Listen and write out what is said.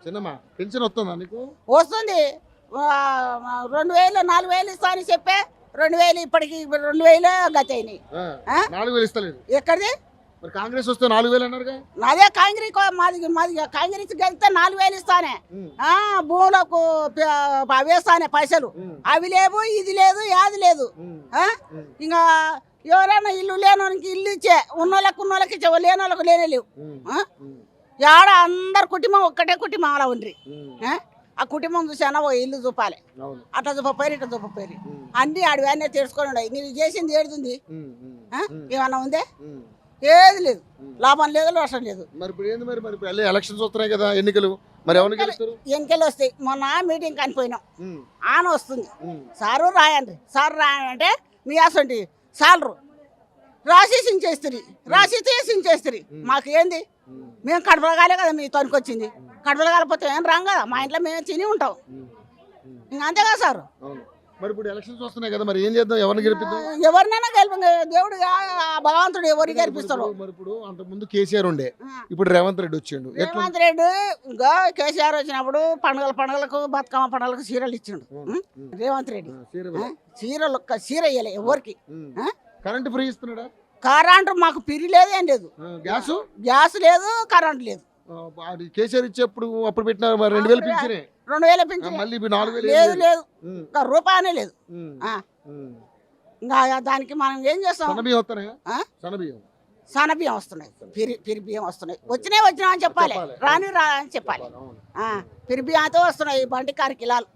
చిన్నమ్మా pension వస్తుందా నీకు? వస్తుంది 2000 4000 ఇస్తా అని చెప్పే 2000 ఇప్పటికి 2000 గతి అయినాయి. 4000 ఇస్తలేదు. ఎక్కడిది మరి కాంగ్రెస్ వస్తే 4000 అన్నారుగా? అదే కాంగ్రెస్ మాది కాంగ్రెస్ గెలిస్తే 4000 ఇస్తానే. భూములకు వేస్తానే పైసలు. అవి లేవు, ఇది లేదు, యాది లేదు. ఇంకా ఎవరైనా ఇల్లు లేనోనికి ఇల్లు ఇచ్చే, ఉన్నోళ్ళకి ఇచ్చే, లేని వాళ్ళకి లేనే లేవు. ఆడ అందరు కుటుంబం ఒక్కటే కుటుంబం అలా ఉండ్రి. ఆ కుటుంబం చూసానా ఓ ఇల్లు చూపాలి, అట్లా చూపపోయి ఇట్లా చూపపోయి అన్ని ఆడివన్నీ తెలుసుకొని ఉండవు. నీవు చేసింది ఏడుతుంది? ఏమన్నా ఉందే? ఏది లేదు, లాభం లేదు, నష్టం లేదు. మరి ఇప్పుడు ఏంది? మరి మరి ఎలక్షన్స్ వస్తున్నాయి కదా, ఎన్నికలు, మరి ఎవరు గెలుస్తారు? ఎన్నికలు వస్తాయి. మొన్న మీటింగ్ కనిపోయినాం, ఆన వస్తుంది. సారు రాయండి, సారు రాయంటే మీ అసంటి సాలరు రాసి సించేస్తుంది. మాకు ఏంది? మేము కడపలగాలే కదా మీ తొనికొచ్చింది. కడపలు కాలిపోతే ఏం రాం కదా, మా ఇంట్లో మేము తిని ఉంటాం. ఇంకా అంతే కదా సార్. మరి ఇప్పుడు ఎలక్షన్స్ వస్తున్నాయి కదా, మరి ఏం చేద్దాం? ఎవరిని గెలిపిద్దాం? ఎవరినైనా గెలిపి దేవుడు భగవంతుడు ఎవరికి గెలిపిస్తాడు. మరి ఇప్పుడు అంతకుముందు కేసీఆర్ ఉండే, ఇప్పుడు రేవంత్ రెడ్డి వచ్చిండు. రేవంత్ రెడ్డి ఇంకా కేసీఆర్ వచ్చినప్పుడు పండుగలకు బతుకమ్మ పండుగలకు చీరలు ఇచ్చిండు. రేవంత్ రెడ్డి చీర ఇయ్యలే ఎవరికి. Current free ఇస్తున్నాడా? కరెంటు మాకు పిరి లేదు, ఏం లేదు. గ్యాస్ లేదు, కరెంట్ లేదు. కేసీఆర్ ఇచ్చేప్పుడు అప్పుడు పెట్టిన 2000 పింఛనే, 2000 పింఛన్ మళ్ళీ 4000 లేదు, ఇంకా రూపాయనే లేదు. ఇంకా దానికి మనం ఏం చేస్తాం? సన్నబియ్యం వస్తున్నాయి, పిరి బియ్యం వస్తున్నాయి. వచ్చినా అని చెప్పాలి, రాని అని చెప్పాలి. పిరి బియ్యంతో వస్తున్నాయి బండి 6 కిలోలు.